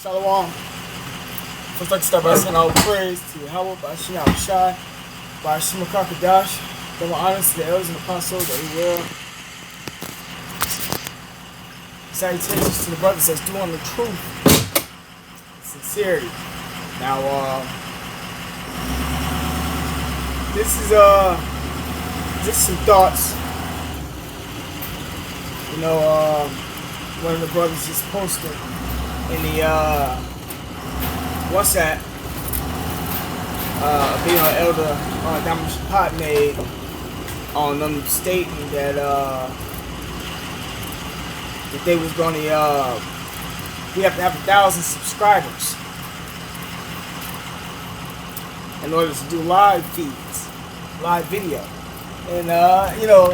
Shalom. First, like to start by sending all praise to Yahweh, by Shina Shai, by Shima Kakadash. Double honors to the elders and apostles that we will. Salutations to the brothers that's doing the truth. Sincerity. Now, this is just some thoughts. You know, one of the brothers just posted in the WhatsApp video Elder Diamond Pot made on them stating that that they was going to we have to have 1,000 subscribers in order to do live feeds, live video. And you know,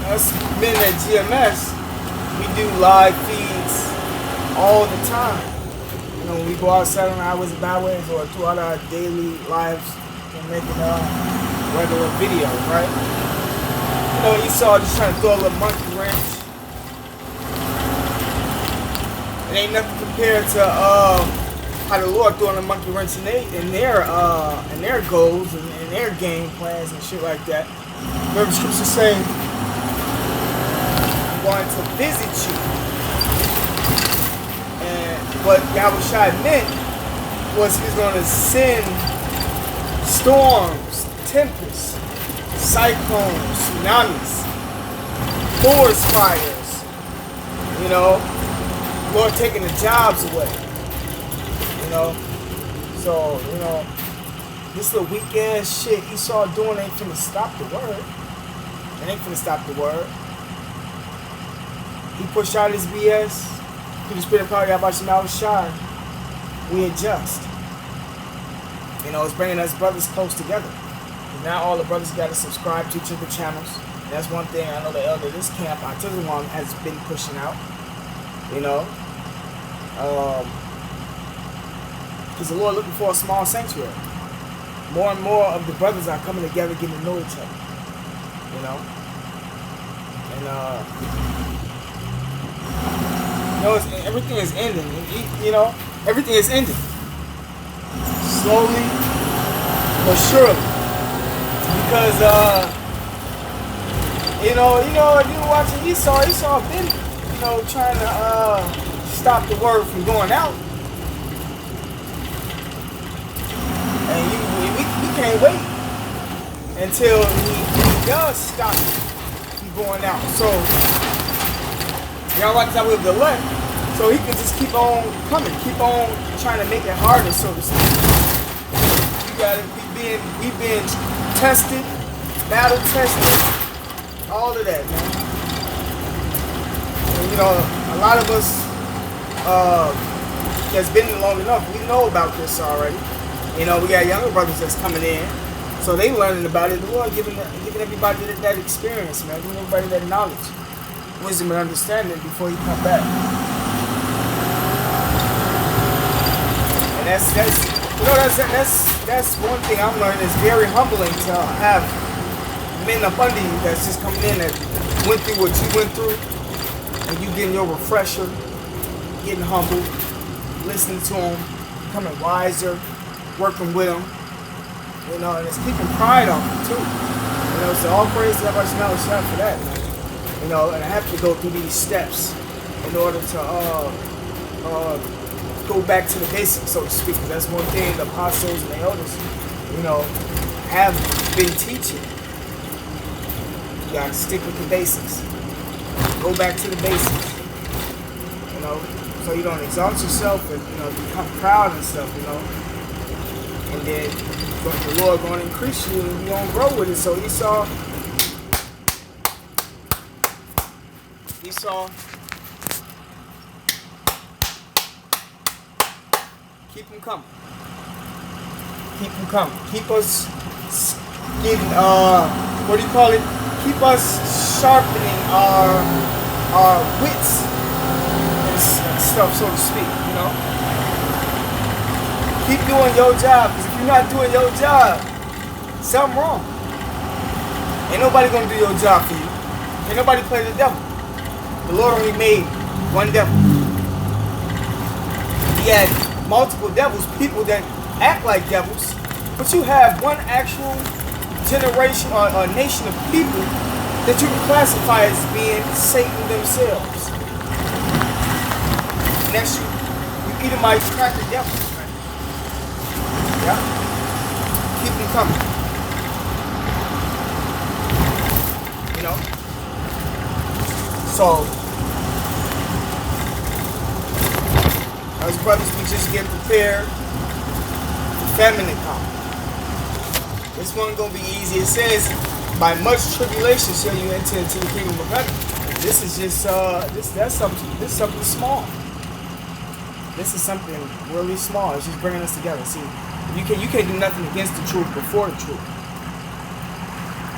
us men at GMS, we do live feeds all the time. You know, when we go outside on highways and byways or throughout our daily lives, we're making regular videos, right? You know, Esau just trying to throw a little monkey wrench. It ain't nothing compared to how the Lord throwing a monkey wrench in their goals and their game plans and shit like that. Remember, scripture saying, "I'm going to visit you." What Yahushua meant was he's going to send storms, tempests, cyclones, tsunamis, forest fires, you know, Lord taking the jobs away, you know. So, you know, this little weak ass shit Esau doing ain't finna stop the word. It ain't finna stop the word. He pushed out his BS. Through the spirit of power, Yahweh Shai, we adjust. You know, it's bringing us brothers close together. And now all the brothers got to subscribe to each other's channels. And that's one thing I know the elder of this camp, Artisan has been pushing out. You know, because the Lord looking for a small sanctuary. More and more of the brothers are coming together, getting to know each other. You know, and you know, everything is ending. You know, everything is ending. Slowly but surely. Because, you know, if you were watching Esau been, you know, trying to stop the word from going out. And we can't wait until he does stop from going out. So, y'all like how we've elect, so he can just keep on coming, keep on trying to make it harder, so to speak. You got it. We've been tested, battle tested, all of that, man. And, you know, a lot of us that's been in long enough, we know about this already. You know, we got younger brothers that's coming in, so they learning about it. The Lord giving everybody that experience, man, giving everybody that knowledge, wisdom and understanding before you come back. And that's one thing I'm learning. It's very humbling to have men up under you that's just coming in that went through what you went through, and you getting your refresher, getting humble, listening to them, becoming wiser, working with them, you know, and it's keeping pride on them too. You know, so all praise to everybody shout for that, man. You know, and I have to go through these steps in order to go back to the basics, so to speak. Because that's one thing the apostles and the elders, you know, have been teaching. You gotta stick with the basics. Go back to the basics. You know, so you don't exalt yourself and, you know, become proud and stuff, you know. And then the Lord gonna increase you and you gonna grow with it. So Esau, keep them coming. Keep them coming. Keep us getting, what do you call it? Keep us sharpening our wits and stuff, so to speak, you know? Keep doing your job, because if you're not doing your job, something wrong. Ain't nobody gonna do your job for you. Ain't nobody play the devil. The Lord only made one devil. he had multiple devils, people that act like devils, but you have one actual generation or a nation of people that you can classify as being Satan themselves. And that's you Edomites, cracker devils, man. Yeah. Keep them coming. You know? So, as brothers, we just get prepared for famine to come. This one gonna be easy. It says, by much tribulation shall you enter into the kingdom of heaven. This is just this is something small. This is something really small. It's just bringing us together. See, you can't do nothing against the truth before the truth.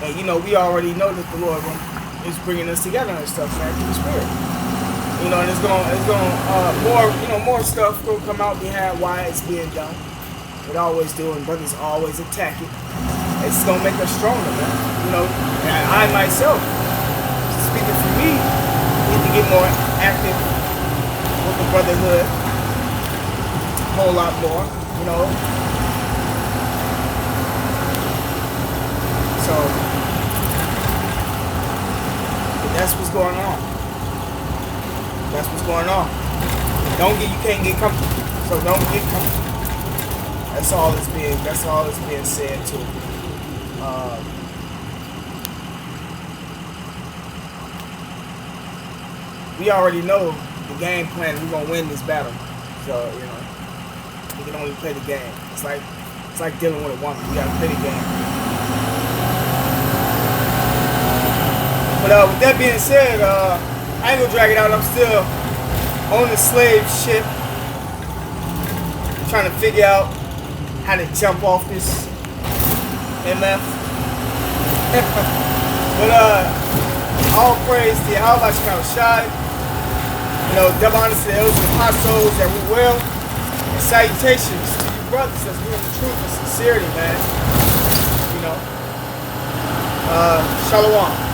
And you know, we already know that the Lord is bringing us together and stuff, man, through the Spirit. You know, and it's gonna more stuff will come out behind why it's being done. It always do, and brothers always attack it. It's gonna make us stronger, man. You know, and I myself, speaking for me, need to get more active with the brotherhood. A whole lot more, you know. So that's what's going on. That's what's going on. You can't get comfortable. So don't get comfortable. That's all that's being said too. We already know the game plan. We're gonna win this battle. So, you know, we can only play the game. It's like dealing with a woman. We gotta play the game. But with that being said, I ain't gonna drag it out. I'm still on the slave ship, trying to figure out how to jump off this MF. But all praise to Yahweh Shai. You know, double honor to the elders and apostles that we will. And salutations to you brothers that's doing the truth and sincerity, man. You know. Shalom.